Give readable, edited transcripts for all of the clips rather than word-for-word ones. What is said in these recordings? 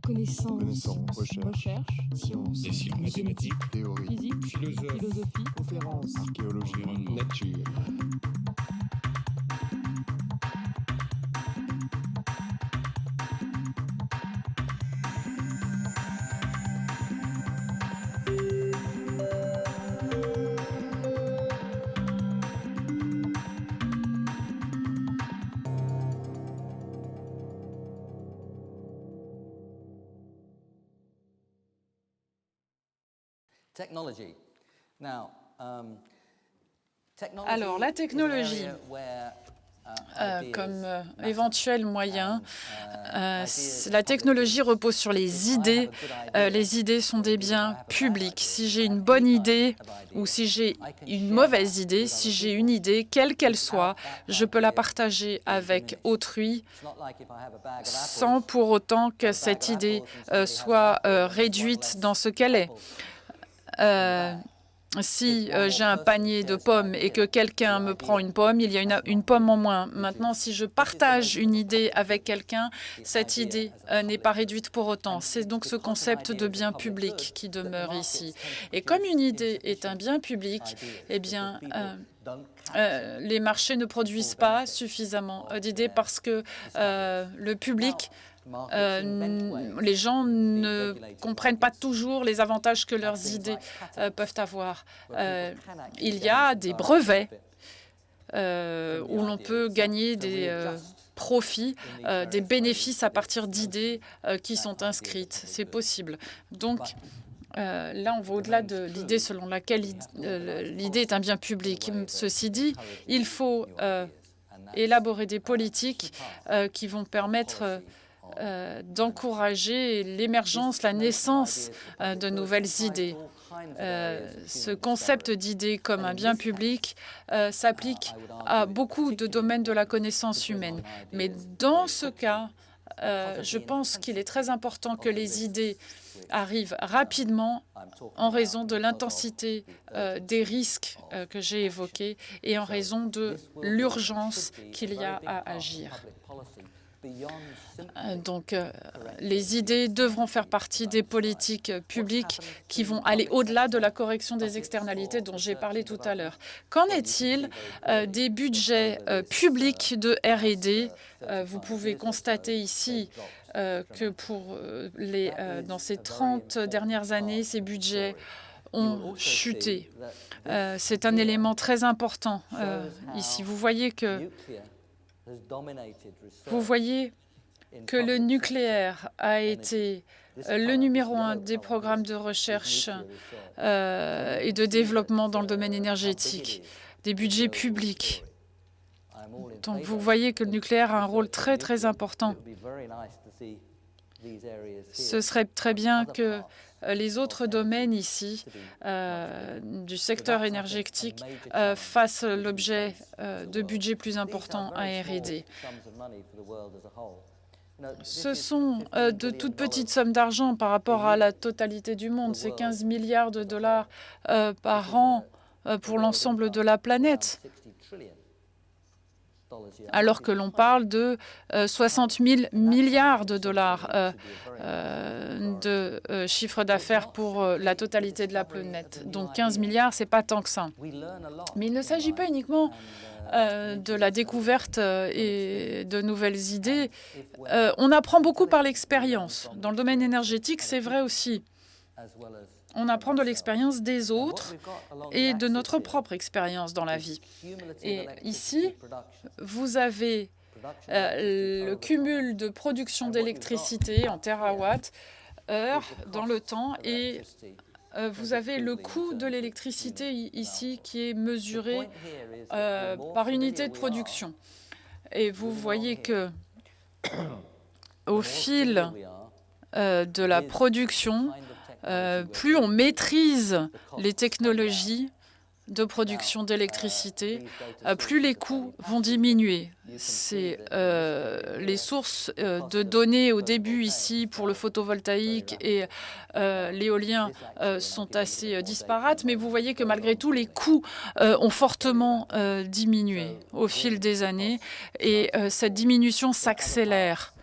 Connaissance, recherche, sciences, Dessin mathématiques, théorie, physique, philosophie, conférence, archéologie, environnement, nature. Alors, la technologie comme éventuel moyen, la technologie repose sur les idées. Les idées sont des biens publics. Si j'ai une bonne idée ou si j'ai une mauvaise idée, si j'ai une idée, quelle qu'elle soit, je peux la partager avec autrui sans pour autant que cette idée soit réduite dans ce qu'elle est. Si j'ai un panier de pommes et que quelqu'un me prend une pomme, il y a une pomme en moins. Maintenant, si je partage une idée avec quelqu'un, cette idée n'est pas réduite pour autant. C'est donc ce concept de bien public qui demeure ici. Et comme une idée est un bien public, eh bien, les marchés ne produisent pas suffisamment d'idées parce que le public les gens ne comprennent pas toujours les avantages que leurs idées peuvent avoir. Il y a des brevets où l'on peut gagner des profits, des bénéfices à partir d'idées qui sont inscrites. C'est possible. Donc, là, on va au-delà de l'idée selon laquelle l'idée est un bien public. Ceci dit, il faut élaborer des politiques qui vont permettre d'encourager l'émergence, la naissance de nouvelles idées. Ce concept d'idée comme un bien public s'applique à beaucoup de domaines de la connaissance humaine. Mais dans ce cas, je pense qu'il est très important que les idées arrivent rapidement en raison de l'intensité des risques que j'ai évoqués et en raison de l'urgence qu'il y a à agir. Donc, les idées devront faire partie des politiques publiques qui vont aller au-delà de la correction des externalités dont j'ai parlé tout à l'heure. Qu'en est-il des budgets publics de R&D? Vous pouvez constater ici que dans ces 30 dernières années, ces budgets ont chuté. C'est un élément très important ici. Vous voyez que le nucléaire a été le numéro 1 des programmes de recherche et de développement dans le domaine énergétique, des budgets publics. Donc vous voyez que le nucléaire a un rôle très très important. Ce serait très bien que les autres domaines ici du secteur énergétique fassent l'objet de budgets plus importants à R&D. Ce sont de toutes petites sommes d'argent par rapport à la totalité du monde. C'est 15 milliards de dollars par an pour l'ensemble de la planète, alors que l'on parle de 60 000 milliards de dollars de chiffre d'affaires pour la totalité de la planète. Donc 15 milliards, ce n'est pas tant que ça. Mais il ne s'agit pas uniquement de la découverte et de nouvelles idées. On apprend beaucoup par l'expérience. Dans le domaine énergétique, c'est vrai aussi. On apprend de l'expérience des autres et de notre propre expérience dans la vie. Et ici, vous avez le cumul de production d'électricité en térawatts-heure dans le temps et vous avez le coût de l'électricité ici qui est mesuré par unité de production. Et vous voyez que au fil de la production, plus on maîtrise les technologies de production d'électricité, plus les coûts vont diminuer. C'est les sources de données au début ici pour le photovoltaïque et l'éolien sont assez disparates, mais vous voyez que malgré tout, les coûts ont fortement diminué au fil des années et cette diminution s'accélère.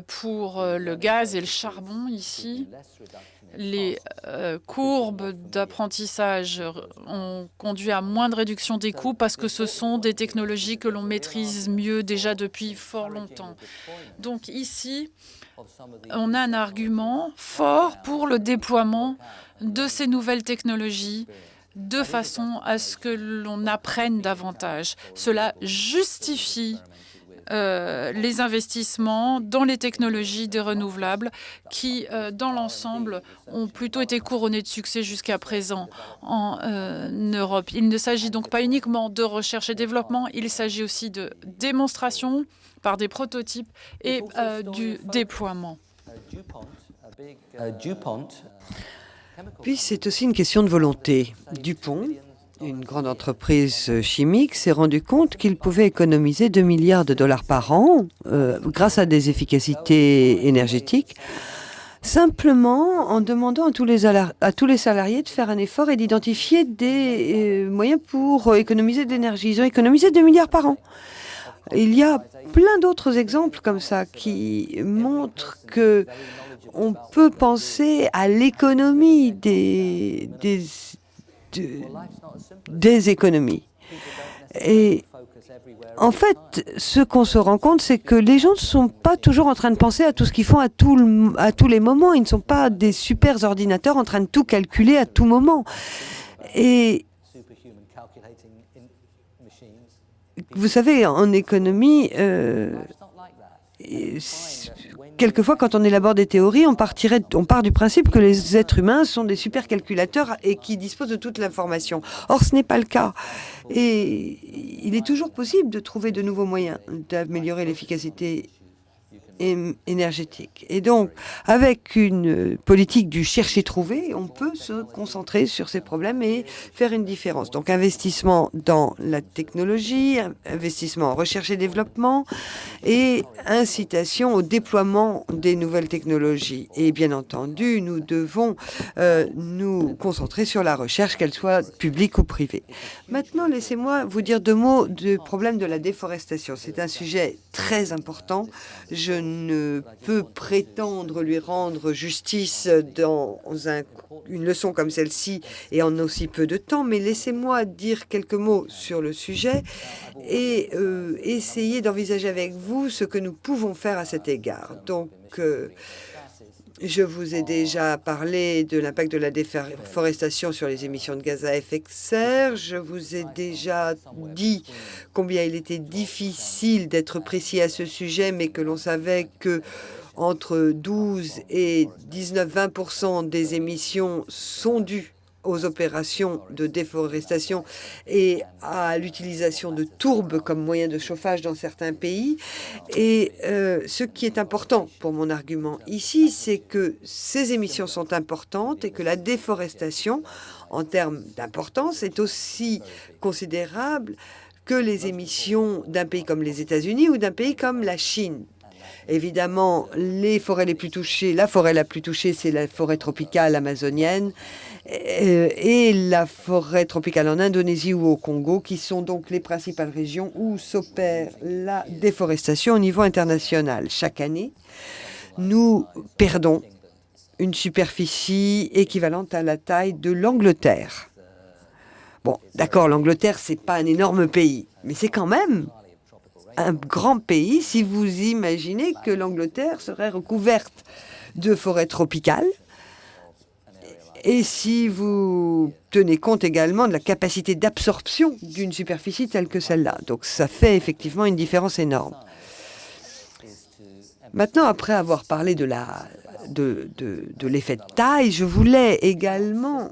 Pour le gaz et le charbon, ici, les courbes d'apprentissage ont conduit à moins de réduction des coûts parce que ce sont des technologies que l'on maîtrise mieux déjà depuis fort longtemps. Donc ici, on a un argument fort pour le déploiement de ces nouvelles technologies de façon à ce que l'on apprenne davantage. Cela justifie les investissements dans les technologies des renouvelables qui, dans l'ensemble, ont plutôt été couronnés de succès jusqu'à présent en Europe. Il ne s'agit donc pas uniquement de recherche et développement, il s'agit aussi de démonstration par des prototypes et du déploiement. Puis c'est aussi une question de volonté. DuPont, une grande entreprise chimique, s'est rendu compte qu'il pouvait économiser 2 milliards de dollars par an grâce à des efficacités énergétiques, simplement en demandant à tous les salariés de faire un effort et d'identifier des moyens pour économiser de l'énergie. Ils ont économisé 2 milliards par an. Il y a plein d'autres exemples comme ça qui montrent que on peut penser à l'économie des économies. Et en fait, ce qu'on se rend compte, c'est que les gens ne sont pas toujours en train de penser à tout ce qu'ils font à tous les moments. Ils ne sont pas des super ordinateurs en train de tout calculer à tout moment. Et vous savez, en économie, quelquefois, quand on élabore des théories, on part du principe que les êtres humains sont des super calculateurs et qui disposent de toute l'information. Or, ce n'est pas le cas. Et il est toujours possible de trouver de nouveaux moyens d'améliorer l'efficacité énergétique. Et donc, avec une politique du chercher-trouver, on peut se concentrer sur ces problèmes et faire une différence. Donc, investissement dans la technologie, investissement en recherche et développement et incitation au déploiement des nouvelles technologies. Et bien entendu, nous devons nous concentrer sur la recherche, qu'elle soit publique ou privée. Maintenant, laissez-moi vous dire 2 mots du problème de la déforestation. C'est un sujet très important. Je ne peux prétendre lui rendre justice dans une leçon comme celle-ci et en aussi peu de temps, mais laissez-moi dire quelques mots sur le sujet et essayer d'envisager avec vous ce que nous pouvons faire à cet égard. Donc, je vous ai déjà parlé de l'impact de la déforestation sur les émissions de gaz à effet de serre. Je vous ai déjà dit combien il était difficile d'être précis à ce sujet, mais que l'on savait que entre 12 et 19-20% des émissions sont dues aux opérations de déforestation et à l'utilisation de tourbes comme moyen de chauffage dans certains pays. Et ce qui est important pour mon argument ici, c'est que ces émissions sont importantes et que la déforestation, en termes d'importance, est aussi considérable que les émissions d'un pays comme les États-Unis ou d'un pays comme la Chine. Évidemment, les forêts les plus touchées, la forêt la plus touchée, c'est la forêt tropicale amazonienne et la forêt tropicale en Indonésie ou au Congo, qui sont donc les principales régions où s'opère la déforestation au niveau international. Chaque année, nous perdons une superficie équivalente à la taille de l'Angleterre. Bon, d'accord, l'Angleterre, c'est pas un énorme pays, mais c'est quand même un grand pays si vous imaginez que l'Angleterre serait recouverte de forêts tropicales et si vous tenez compte également de la capacité d'absorption d'une superficie telle que celle-là. Donc ça fait effectivement une différence énorme. Maintenant, après avoir parlé de l'effet de taille, je voulais également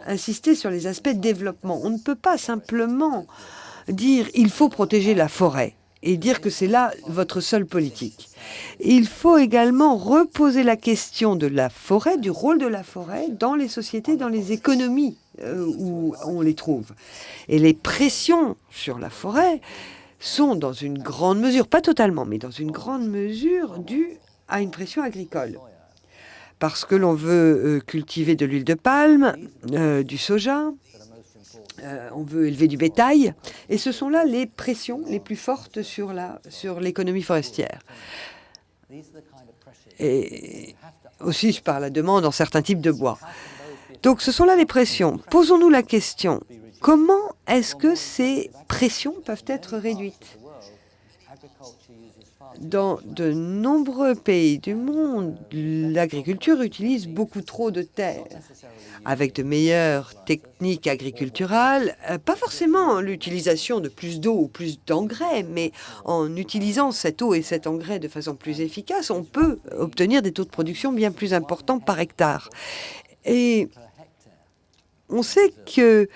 insister sur les aspects de développement. On ne peut pas simplement dire il faut protéger la forêt et dire que c'est là votre seule politique. Il faut également reposer la question de la forêt, du rôle de la forêt dans les sociétés, dans les économies où on les trouve. Et les pressions sur la forêt sont dans une grande mesure, pas totalement, mais dans une grande mesure dues à une pression agricole. Parce que l'on veut cultiver de l'huile de palme, du soja, on veut élever du bétail, et ce sont là les pressions les plus fortes sur l'économie forestière. et aussi par la demande en certains types de bois. Donc ce sont là les pressions. Posons-nous la question, comment est-ce que ces pressions peuvent être réduites? Dans de nombreux pays du monde, l'agriculture utilise beaucoup trop de terres. Avec de meilleures techniques agriculturales, pas forcément l'utilisation de plus d'eau ou plus d'engrais, mais en utilisant cette eau et cet engrais de façon plus efficace, on peut obtenir des taux de production bien plus importants par hectare. Et on sait que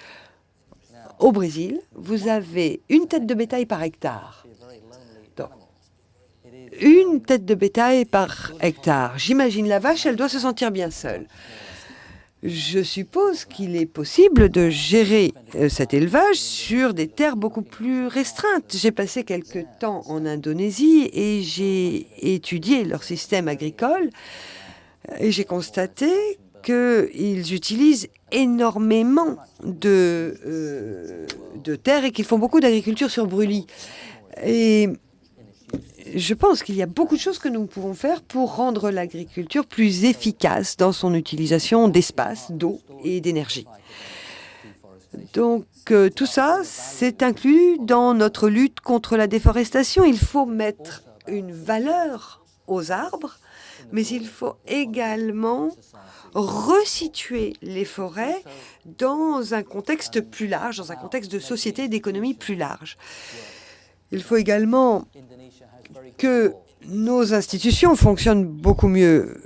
au Brésil, vous avez une tête de bétail par hectare. Donc, une tête de bétail par hectare. J'imagine la vache, elle doit se sentir bien seule. Je suppose qu'il est possible de gérer cet élevage sur des terres beaucoup plus restreintes. J'ai passé quelque temps en Indonésie et j'ai étudié leur système agricole et j'ai constaté qu'ils utilisent énormément de terres et qu'ils font beaucoup d'agriculture sur brûlis. Et je pense qu'il y a beaucoup de choses que nous pouvons faire pour rendre l'agriculture plus efficace dans son utilisation d'espace, d'eau et d'énergie. Donc, tout ça, c'est inclus dans notre lutte contre la déforestation. Il faut mettre une valeur aux arbres, mais il faut également resituer les forêts dans un contexte plus large, dans un contexte de société et d'économie plus large. Il faut également que nos institutions fonctionnent beaucoup mieux.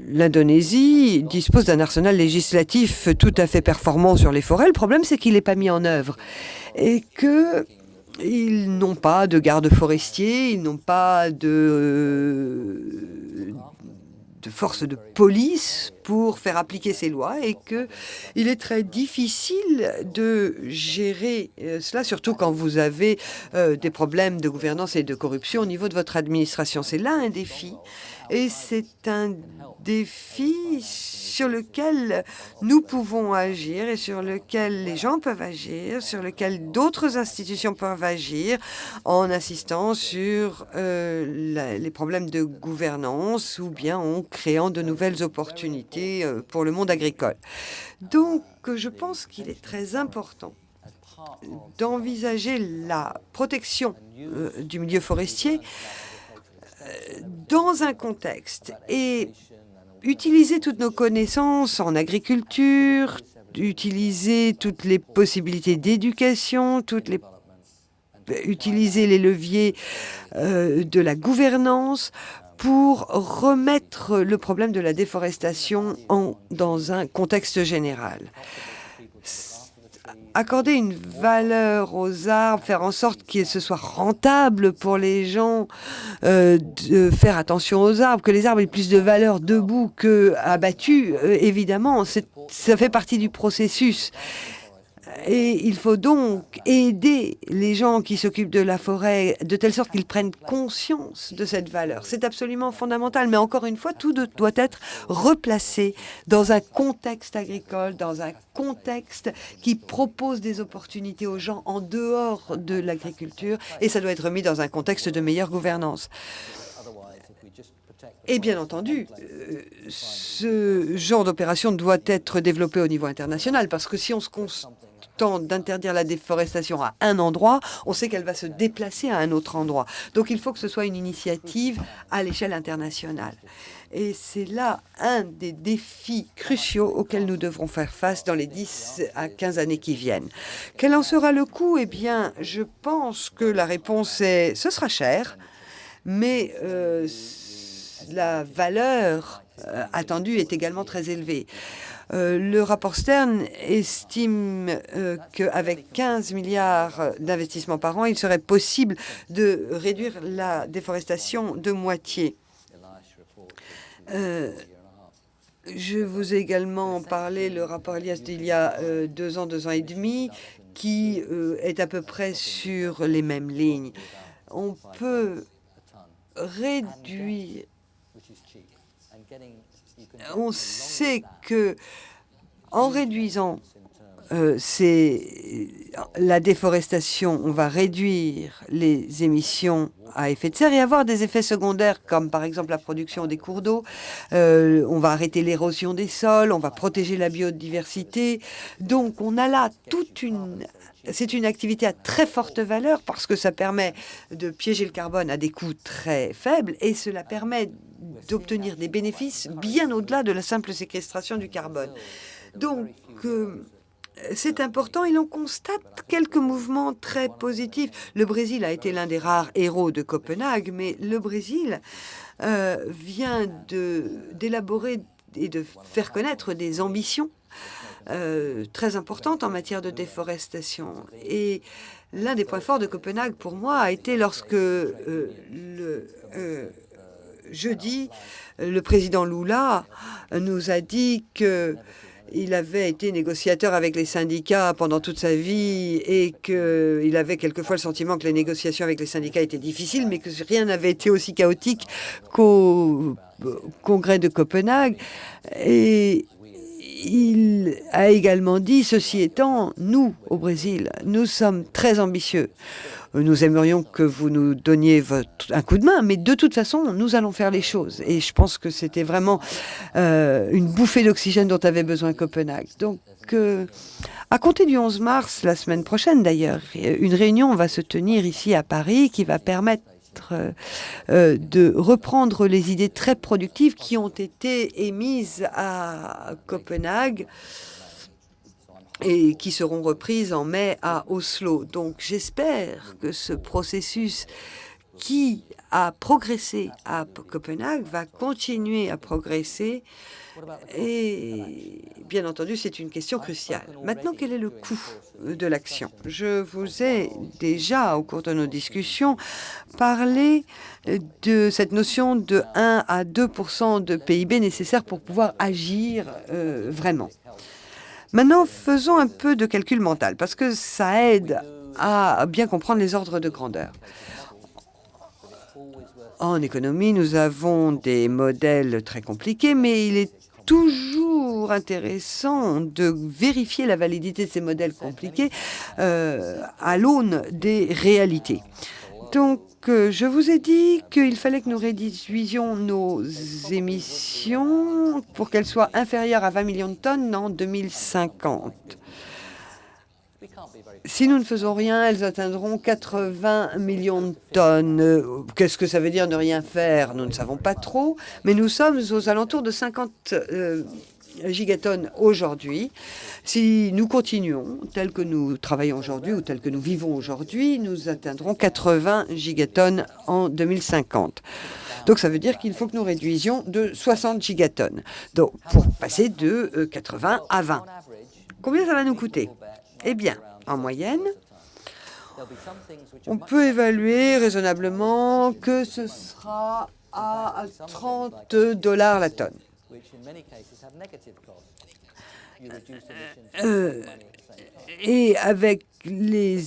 L'Indonésie dispose d'un arsenal législatif tout à fait performant sur les forêts. Le problème, c'est qu'il n'est pas mis en œuvre et qu'ils n'ont pas de gardes forestiers, ils n'ont pas de forces de police pour faire appliquer ces lois et qu'il est très difficile de gérer cela, surtout quand vous avez des problèmes de gouvernance et de corruption au niveau de votre administration. C'est là un défi et c'est un défi sur lequel nous pouvons agir et sur lequel les gens peuvent agir, sur lequel d'autres institutions peuvent agir en insistant sur les problèmes de gouvernance ou bien en créant de nouvelles opportunités pour le monde agricole. Donc, je pense qu'il est très important d'envisager la protection du milieu forestier dans un contexte et utiliser toutes nos connaissances en agriculture, utiliser toutes les possibilités d'éducation, utiliser les leviers de la gouvernance pour remettre le problème de la déforestation dans un contexte général. Accorder une valeur aux arbres, faire en sorte que ce soit rentable pour les gens de faire attention aux arbres, que les arbres aient plus de valeur debout qu'abattus, évidemment, ça fait partie du processus. Et il faut donc aider les gens qui s'occupent de la forêt de telle sorte qu'ils prennent conscience de cette valeur. C'est absolument fondamental. Mais encore une fois, tout doit être replacé dans un contexte agricole, dans un contexte qui propose des opportunités aux gens en dehors de l'agriculture. Et ça doit être mis dans un contexte de meilleure gouvernance. Et bien entendu, ce genre d'opération doit être développé au niveau international parce que si on se contente d'interdire la déforestation à un endroit, on sait qu'elle va se déplacer à un autre endroit. Donc il faut que ce soit une initiative à l'échelle internationale. Et c'est là un des défis cruciaux auxquels nous devrons faire face dans les 10 à 15 années qui viennent. Quel en sera le coût? Eh bien, je pense que la réponse est « ce sera cher », mais la valeur attendue est également très élevée. Le rapport Stern estime qu'avec 15 milliards d'investissements par an, il serait possible de réduire la déforestation de moitié. Je vous ai également parlé le rapport Elias d'il y a 2 ans et demi, qui est à peu près sur les mêmes lignes. On peut réduire. On sait que en réduisant c'est la déforestation. On va réduire les émissions à effet de serre et avoir des effets secondaires comme par exemple la production des cours d'eau. On va arrêter l'érosion des sols, on va protéger la biodiversité. Donc on a là c'est une activité à très forte valeur parce que ça permet de piéger le carbone à des coûts très faibles et cela permet d'obtenir des bénéfices bien au-delà de la simple séquestration du carbone. Donc, c'est important et l'on constate quelques mouvements très positifs. Le Brésil a été l'un des rares héros de Copenhague, mais le Brésil vient d'élaborer et de faire connaître des ambitions très importantes en matière de déforestation. Et l'un des points forts de Copenhague, pour moi, a été lorsque jeudi, le président Lula nous a dit qu'il avait été négociateur avec les syndicats pendant toute sa vie et qu'il avait quelquefois le sentiment que les négociations avec les syndicats étaient difficiles, mais que rien n'avait été aussi chaotique qu'au congrès de Copenhague. Et il a également dit, ceci étant, nous, au Brésil, nous sommes très ambitieux. Nous aimerions que vous nous donniez un coup de main, mais de toute façon, nous allons faire les choses. Et je pense que c'était vraiment une bouffée d'oxygène dont avait besoin Copenhague. Donc, à compter du 11 mars, la semaine prochaine d'ailleurs, une réunion va se tenir ici à Paris qui va permettre de reprendre les idées très productives qui ont été émises à Copenhague et qui seront reprises en mai à Oslo. Donc j'espère que ce processus qui a progressé à Copenhague va continuer à progresser. Et bien entendu, c'est une question cruciale. Maintenant, quel est le coût de l'action? Je vous ai déjà, au cours de nos discussions, parlé de cette notion de 1 à 2% de PIB nécessaire pour pouvoir agir vraiment. Maintenant, faisons un peu de calcul mental, parce que ça aide à bien comprendre les ordres de grandeur. En économie, nous avons des modèles très compliqués, mais il est toujours intéressant de vérifier la validité de ces modèles compliqués à l'aune des réalités. Donc, je vous ai dit qu'il fallait que nous réduisions nos émissions pour qu'elles soient inférieures à 20 millions de tonnes en 2050. Si nous ne faisons rien, elles atteindront 80 millions de tonnes. Qu'est-ce que ça veut dire ne rien faire? Nous ne savons pas trop, mais nous sommes aux alentours de 50 gigatonnes aujourd'hui. Si nous continuons tel que nous travaillons aujourd'hui ou tel que nous vivons aujourd'hui, nous atteindrons 80 gigatonnes en 2050. Donc ça veut dire qu'il faut que nous réduisions de 60 gigatonnes. Donc pour passer de 80 à 20. Combien ça va nous coûter? Eh bien, en moyenne, on peut évaluer raisonnablement que ce sera à $30 la tonne. Et avec les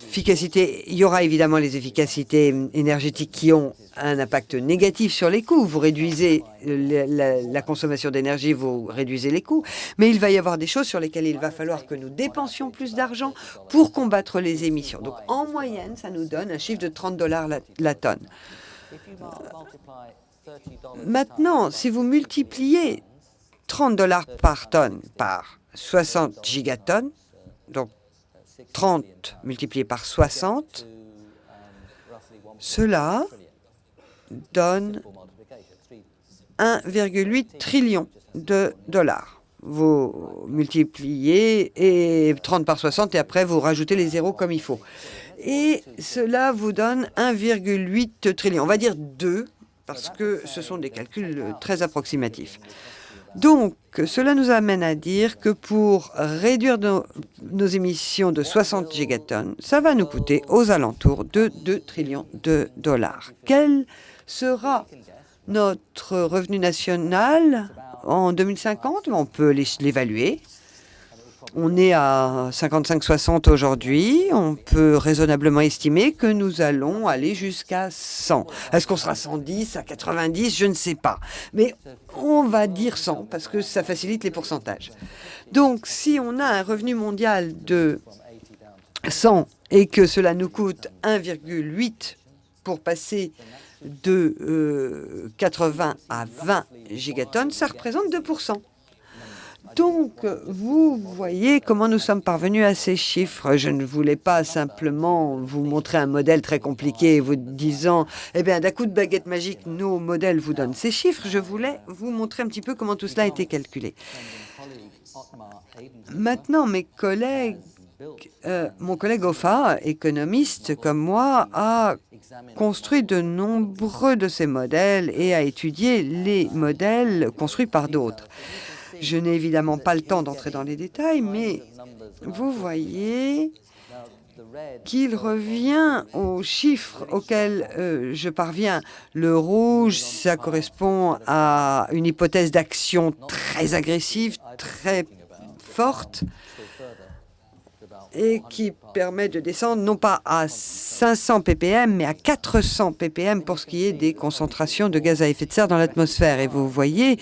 efficacités, il y aura évidemment les efficacités énergétiques qui ont un impact négatif sur les coûts. Vous réduisez la consommation d'énergie, vous réduisez les coûts, mais il va y avoir des choses sur lesquelles il va falloir que nous dépensions plus d'argent pour combattre les émissions. Donc en moyenne, ça nous donne un chiffre de $30 la tonne. Maintenant, si vous multipliez $30 par tonne par 60 gigatonnes, donc 30 multiplié par 60, cela donne 1,8 trillion de dollars. Vous multipliez et 30 par 60 et après vous rajoutez les zéros comme il faut. Et cela vous donne 1,8 trillion. On va dire 2 parce que ce sont des calculs très approximatifs. Donc, cela nous amène à dire que pour réduire nos émissions de 60 gigatonnes, ça va nous coûter aux alentours de 2 trillions de dollars. Quel sera notre revenu national en 2050? On peut l'évaluer. On est à 55-60 aujourd'hui. On peut raisonnablement estimer que nous allons aller jusqu'à 100. Est-ce qu'on sera 110, à 90? Je ne sais pas. Mais on va dire 100 parce que ça facilite les pourcentages. Donc, si on a un revenu mondial de 100 et que cela nous coûte 1,8 pour passer de 80 à 20 gigatonnes, ça représente 2%. Donc, vous voyez comment nous sommes parvenus à ces chiffres. Je ne voulais pas simplement vous montrer un modèle très compliqué, vous disant, eh bien, d'un coup de baguette magique, nos modèles vous donnent ces chiffres. Je voulais vous montrer un petit peu comment tout cela a été calculé. Maintenant, mon collègue Ofa, économiste comme moi, a construit de nombreux de ces modèles et a étudié les modèles construits par d'autres. Je n'ai évidemment pas le temps d'entrer dans les détails, mais vous voyez qu'il revient aux chiffres auxquels je parviens. Le rouge, ça correspond à une hypothèse d'action très agressive, très forte, et qui permet de descendre non pas à 500 ppm, mais à 400 ppm pour ce qui est des concentrations de gaz à effet de serre dans l'atmosphère. Et vous voyez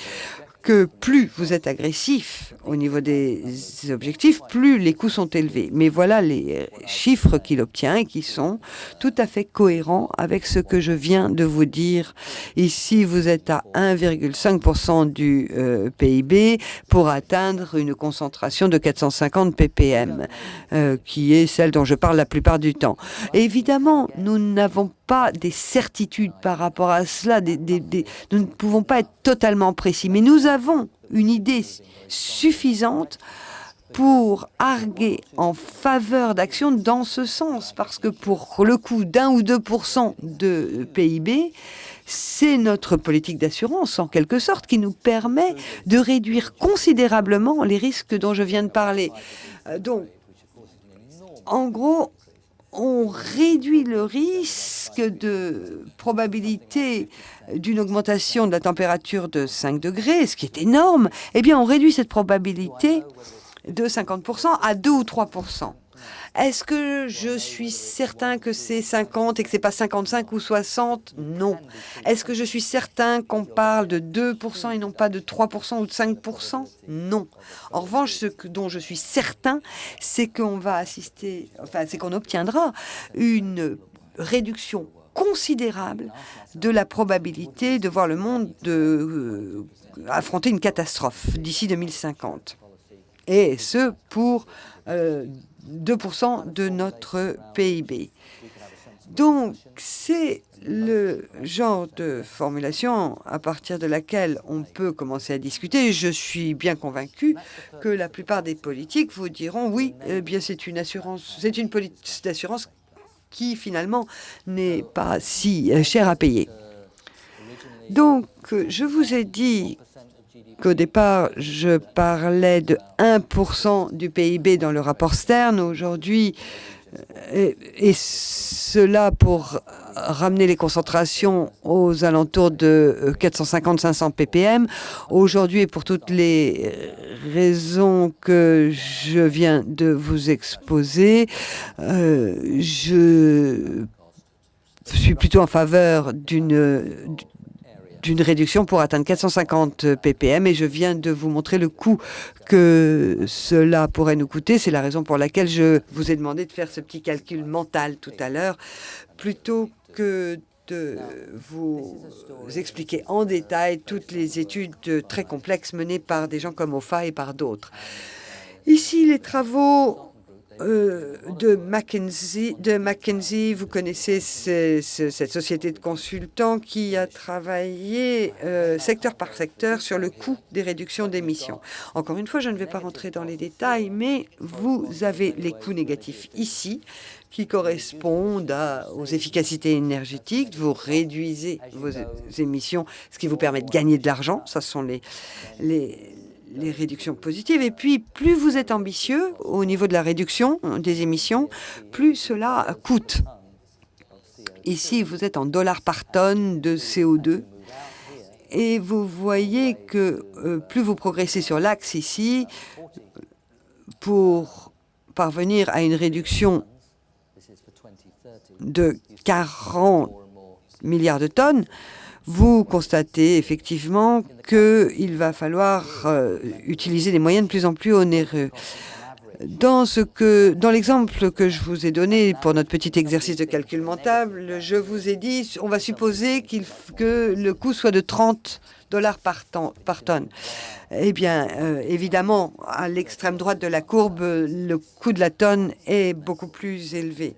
que plus vous êtes agressif au niveau des objectifs, plus les coûts sont élevés. Mais voilà les chiffres qu'il obtient et qui sont tout à fait cohérents avec ce que je viens de vous dire. Ici, vous êtes à 1,5% du PIB pour atteindre une concentration de 450 ppm, qui est celle dont je parle la plupart du temps. Et évidemment, nous n'avons pas des certitudes par rapport à cela. Nous ne pouvons pas être totalement précis, mais nous avons une idée suffisante pour arguer en faveur d'actions dans ce sens, parce que pour le coût d'1 ou 2% de PIB, c'est notre politique d'assurance, en quelque sorte, qui nous permet de réduire considérablement les risques dont je viens de parler. Donc, en gros, on réduit le risque de probabilité d'une augmentation de la température de 5 degrés, ce qui est énorme. Eh bien, on réduit cette probabilité de 50% à 2 ou 3%. Est-ce que je suis certain que c'est 50 et que c'est pas 55 ou 60? Non. Est-ce que je suis certain qu'on parle de 2% et non pas de 3% ou de 5%? Non. En revanche, dont je suis certain, c'est qu'on va assister, c'est qu'on obtiendra une réduction considérable de la probabilité de voir le monde affronter une catastrophe d'ici 2050. Et ce, pour 2% de notre PIB. Donc, c'est le genre de formulation à partir de laquelle on peut commencer à discuter. Je suis bien convaincu que la plupart des politiques vous diront oui, eh bien c'est une assurance, c'est une politique d'assurance qui finalement n'est pas si chère à payer. Donc, je vous ai dit qu'au départ, je parlais de 1% du PIB dans le rapport Stern. Aujourd'hui, et cela pour ramener les concentrations aux alentours de 450-500 ppm. Aujourd'hui, et pour toutes les raisons que je viens de vous exposer, je suis plutôt en faveur d'une réduction pour atteindre 450 ppm et je viens de vous montrer le coût que cela pourrait nous coûter. C'est la raison pour laquelle je vous ai demandé de faire ce petit calcul mental tout à l'heure, plutôt que de vous expliquer en détail toutes les études très complexes menées par des gens comme Ofa et par d'autres. Ici, les travaux de McKinsey, vous connaissez cette société de consultants qui a travaillé secteur par secteur sur le coût des réductions d'émissions. Encore une fois, je ne vais pas rentrer dans les détails, mais vous avez les coûts négatifs ici qui correspondent aux efficacités énergétiques. Vous réduisez vos émissions, ce qui vous permet de gagner de l'argent. Ça, ce sont les réductions positives. Et puis, plus vous êtes ambitieux au niveau de la réduction des émissions, plus cela coûte. Ici, vous êtes en dollars par tonne de CO2. Et vous voyez que plus vous progressez sur l'axe ici, pour parvenir à une réduction de 40 milliards de tonnes, vous constatez effectivement qu'il va falloir utiliser des moyens de plus en plus onéreux. Dans l'exemple que je vous ai donné pour notre petit exercice de calcul mental, je vous ai dit, on va supposer que le coût soit de $30 par tonne. Eh bien, évidemment, à l'extrême droite de la courbe, le coût de la tonne est beaucoup plus élevé.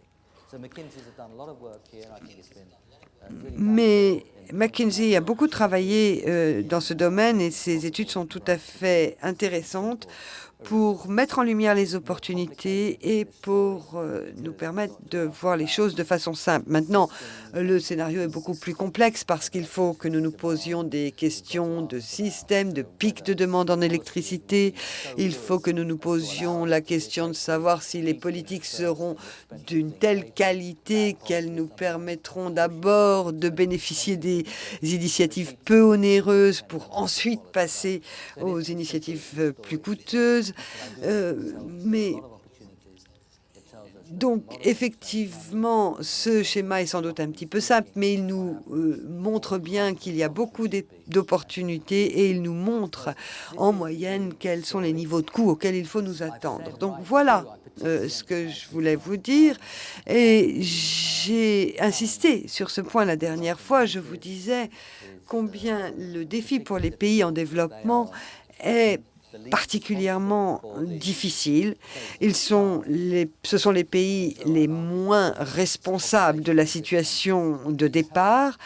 Mais McKinsey a beaucoup travaillé dans ce domaine et ses études sont tout à fait intéressantes pour mettre en lumière les opportunités et pour nous permettre de voir les choses de façon simple. Maintenant, le scénario est beaucoup plus complexe parce qu'il faut que nous nous posions des questions de système, de pic de demande en électricité. Il faut que nous nous posions la question de savoir si les politiques seront d'une telle qualité qu'elles nous permettront d'abord de bénéficier des initiatives peu onéreuses pour ensuite passer aux initiatives plus coûteuses. Donc, effectivement, ce schéma est sans doute un petit peu simple, mais il nous montre bien qu'il y a beaucoup d'opportunités et il nous montre en moyenne quels sont les niveaux de coûts auxquels il faut nous attendre. Donc, voilà ce que je voulais vous dire. Et j'ai insisté sur ce point la dernière fois. Je vous disais combien le défi pour les pays en développement est particulièrement difficile. Ce sont les pays les moins responsables de la situation de départ.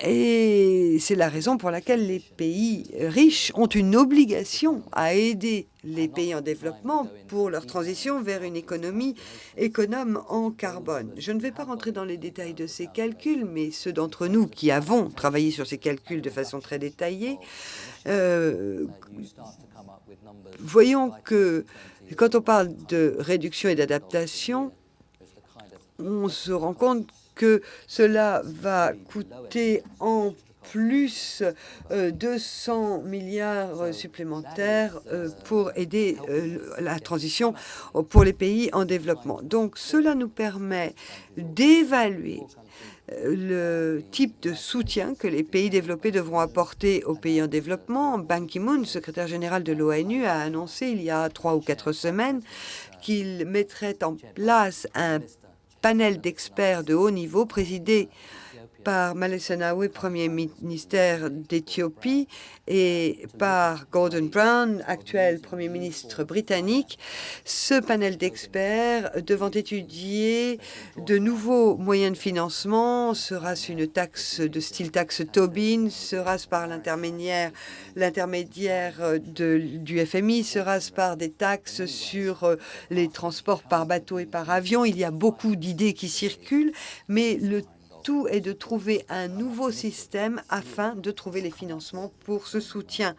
Et c'est la raison pour laquelle les pays riches ont une obligation à aider les pays en développement pour leur transition vers une économie économe en carbone. Je ne vais pas rentrer dans les détails de ces calculs, mais ceux d'entre nous qui avons travaillé sur ces calculs de façon très détaillée, voyons que quand on parle de réduction et d'adaptation, on se rend compte que cela va coûter en plus 200 milliards supplémentaires pour aider la transition pour les pays en développement. Donc, cela nous permet d'évaluer le type de soutien que les pays développés devront apporter aux pays en développement. Ban Ki-moon, secrétaire général de l'ONU, a annoncé il y a 3 ou 4 semaines qu'il mettrait en place un panel d'experts de haut niveau présidé par Meles Zenawi, Premier ministre d'Éthiopie, et par Gordon Brown, actuel Premier ministre britannique. Ce panel d'experts devant étudier de nouveaux moyens de financement. Sera-ce une taxe de style taxe Tobin? Sera-ce par l'intermédiaire du FMI? Sera-ce par des taxes sur les transports par bateau et par avion? Il y a beaucoup d'idées qui circulent, mais le tout est de trouver un nouveau système afin de trouver les financements pour ce soutien.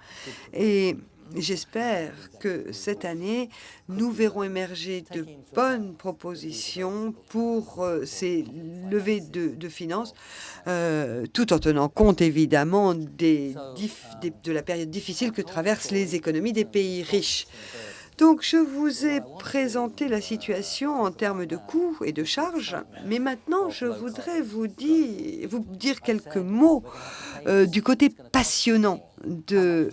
Et j'espère que cette année, nous verrons émerger de bonnes propositions pour ces levées de finances, tout en tenant compte évidemment de la période difficile que traversent les économies des pays riches. Donc, je vous ai présenté la situation en termes de coûts et de charges, mais maintenant, je voudrais vous dire quelques mots du côté passionnant de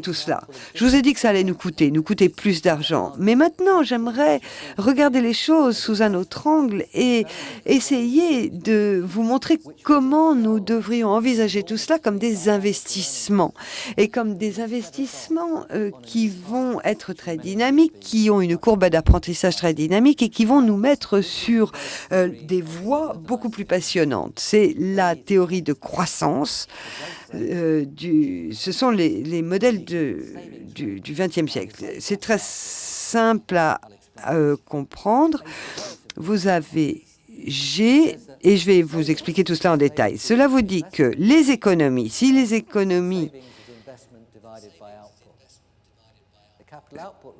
tout cela. Je vous ai dit que ça allait nous coûter plus d'argent. Mais maintenant, j'aimerais regarder les choses sous un autre angle et essayer de vous montrer comment nous devrions envisager tout cela comme des investissements. Et comme des investissements qui vont être très dynamiques, qui ont une courbe d'apprentissage très dynamique et qui vont nous mettre sur des voies beaucoup plus passionnantes. C'est la théorie de croissance. Ce sont les modèles du XXe siècle. C'est très simple à comprendre. Vous avez G, et je vais vous expliquer tout cela en détail. Cela vous dit que les économies, si les économies,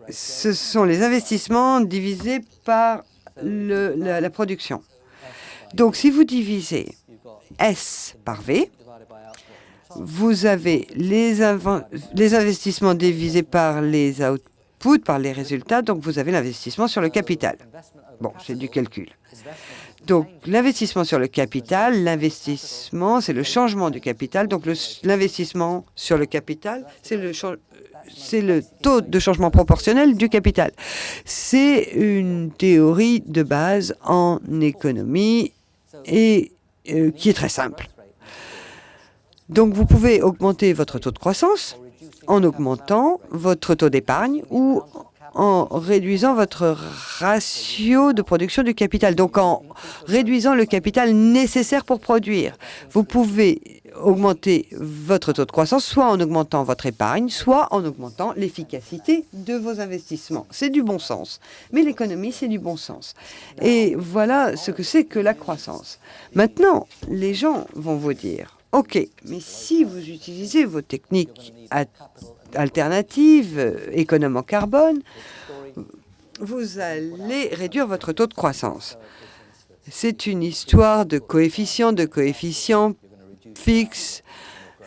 ce sont les investissements divisés par la production. Donc, si vous divisez S par V, vous avez les investissements divisés par les l'output, par les résultats, donc vous avez l'investissement sur le capital. Bon, c'est du calcul. Donc, l'investissement sur le capital, l'investissement, c'est le changement du capital. Donc, l'investissement sur le capital, c'est le taux de changement proportionnel du capital. C'est une théorie de base en économie et qui est très simple. Donc, vous pouvez augmenter votre taux de croissance en augmentant votre taux d'épargne ou en réduisant votre ratio de production du capital, donc en réduisant le capital nécessaire pour produire. Vous pouvez augmenter votre taux de croissance soit en augmentant votre épargne, soit en augmentant l'efficacité de vos investissements. C'est du bon sens. Mais l'économie, c'est du bon sens. Et voilà ce que c'est que la croissance. Maintenant, les gens vont vous dire, OK, mais si vous utilisez vos techniques alternatives, économes en carbone, vous allez réduire votre taux de croissance. C'est une histoire de coefficients fixes.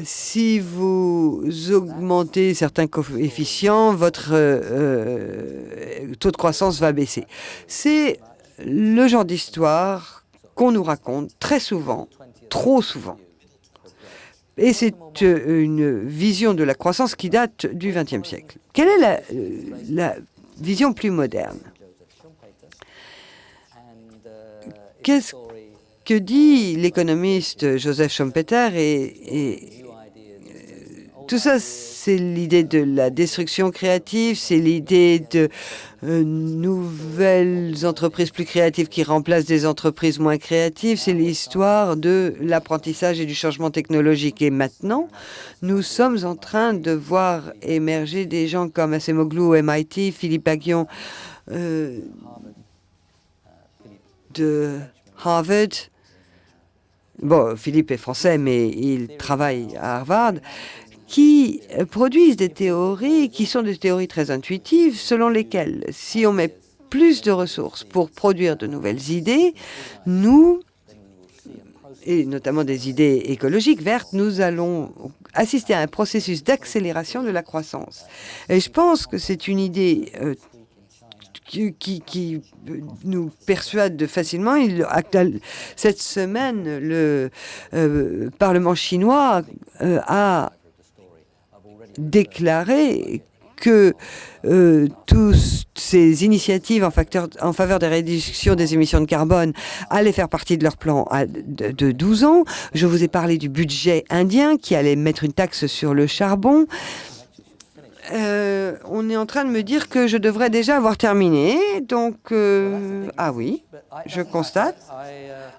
Si vous augmentez certains coefficients, votre taux de croissance va baisser. C'est le genre d'histoire qu'on nous raconte très souvent, trop souvent. Et c'est une vision de la croissance qui date du XXe siècle. Quelle est la vision plus moderne? Qu'est-ce que dit l'économiste Joseph Schumpeter et tout ça, c'est l'idée de la destruction créative, c'est l'idée de nouvelles entreprises plus créatives qui remplacent des entreprises moins créatives, c'est l'histoire de l'apprentissage et du changement technologique. Et maintenant, nous sommes en train de voir émerger des gens comme Acemoglu au MIT, Philippe Aghion de Harvard. Bon, Philippe est français, mais il travaille à Harvard, qui produisent des théories qui sont des théories très intuitives, selon lesquelles, si on met plus de ressources pour produire de nouvelles idées, nous, et notamment des idées écologiques vertes, nous allons assister à un processus d'accélération de la croissance. Et je pense que c'est une idée qui nous persuade facilement. Cette semaine, le Parlement chinois a déclaré que toutes ces initiatives en faveur des réductions des émissions de carbone allaient faire partie de leur plan de 12 ans. Je vous ai parlé du budget indien qui allait mettre une taxe sur le charbon. On est en train de me dire que je devrais déjà avoir terminé. Donc, ah oui, je constate.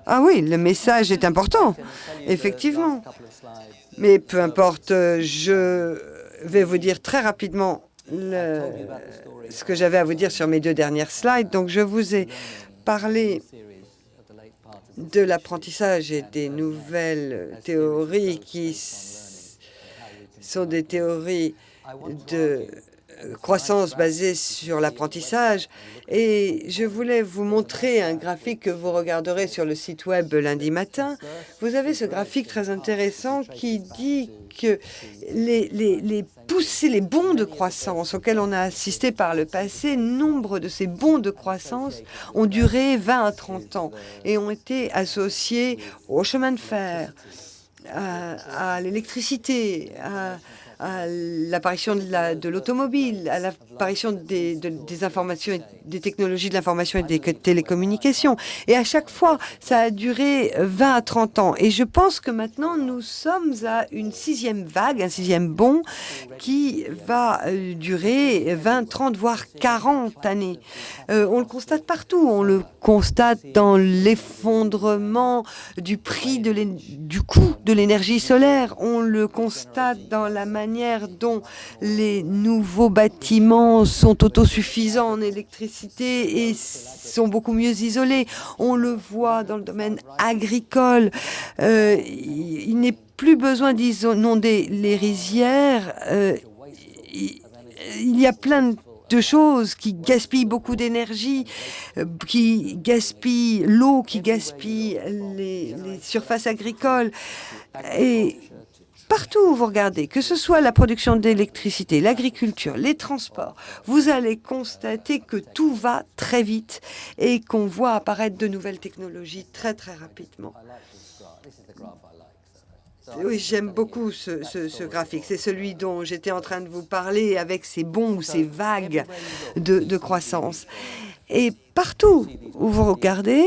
Ah oui, le message est important, effectivement. Mais peu importe, je vais vous dire très rapidement ce que j'avais à vous dire sur mes 2 dernières slides. Donc, je vous ai parlé de l'apprentissage et des nouvelles théories qui sont des théories de croissance basée sur l'apprentissage. Et je voulais vous montrer un graphique que vous regarderez sur le site web lundi matin. Vous avez ce graphique très intéressant qui dit que les poussées, les bonds de croissance auxquels on a assisté par le passé, nombre de ces bonds de croissance ont duré 20 à 30 ans et ont été associés au chemin de fer, à l'électricité, à l'apparition de l'automobile, à l'apparition des informations, des technologies de l'information et des télécommunications. Et à chaque fois, ça a duré 20 à 30 ans. Et je pense que maintenant, nous sommes à une 6e vague, un 6e bond qui va durer 20, 30, voire 40 années. On le constate partout. On le constate dans l'effondrement du prix du coût de l'énergie solaire. On le constate dans la manière dont les nouveaux bâtiments sont autosuffisants en électricité et sont beaucoup mieux isolés. On le voit dans le domaine agricole. Il n'est plus besoin d'inonder les rizières. Il y a plein de choses qui gaspillent beaucoup d'énergie, qui gaspillent l'eau, qui gaspillent les surfaces agricoles. Et partout où vous regardez, que ce soit la production d'électricité, l'agriculture, les transports, vous allez constater que tout va très vite et qu'on voit apparaître de nouvelles technologies très très rapidement. Oui, j'aime beaucoup ce graphique. C'est celui dont j'étais en train de vous parler avec ces bonds ou ces vagues de croissance. Et partout où vous regardez,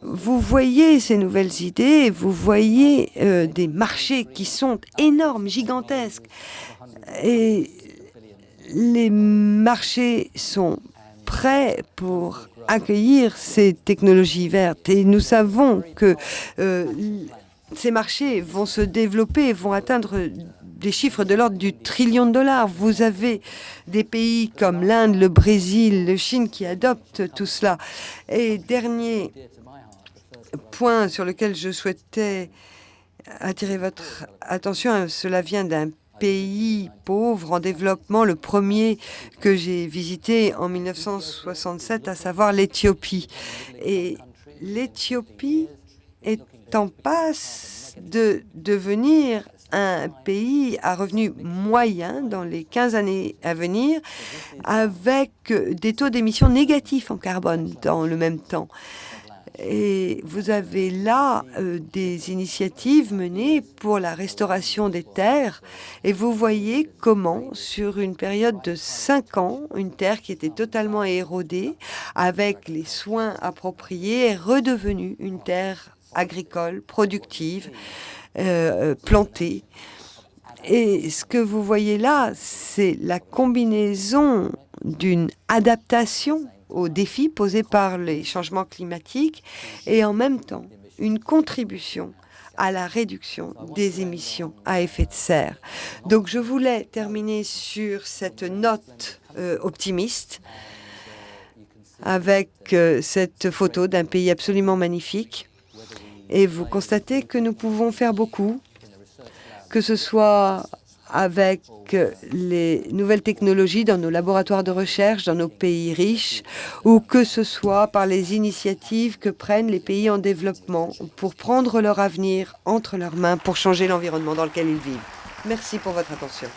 vous voyez ces nouvelles idées, vous voyez des marchés qui sont énormes, gigantesques. Et les marchés sont prêts pour accueillir ces technologies vertes. Et nous savons que ces marchés vont se développer, vont atteindre des chiffres de l'ordre du trillion de dollars. Vous avez des pays comme l'Inde, le Brésil, la Chine qui adoptent tout cela. Et dernier point sur lequel je souhaitais attirer votre attention, cela vient d'un pays pauvre en développement, le premier que j'ai visité en 1967, à savoir l'Éthiopie. Et l'Éthiopie est en passe de devenir un pays à revenu moyen dans les 15 années à venir, avec des taux d'émissions négatifs en carbone dans le même temps. Et vous avez là des initiatives menées pour la restauration des terres. Et vous voyez comment, sur une période de 5 ans, une terre qui était totalement érodée, avec les soins appropriés, est redevenue une terre agricole, productive, plantée. Et ce que vous voyez là, c'est la combinaison d'une adaptation aux défis posés par les changements climatiques et en même temps une contribution à la réduction des émissions à effet de serre. Donc je voulais terminer sur cette note optimiste avec cette photo d'un pays absolument magnifique. Et vous constatez que nous pouvons faire beaucoup, que ce soit avec les nouvelles technologies dans nos laboratoires de recherche, dans nos pays riches, ou que ce soit par les initiatives que prennent les pays en développement pour prendre leur avenir entre leurs mains, pour changer l'environnement dans lequel ils vivent. Merci pour votre attention.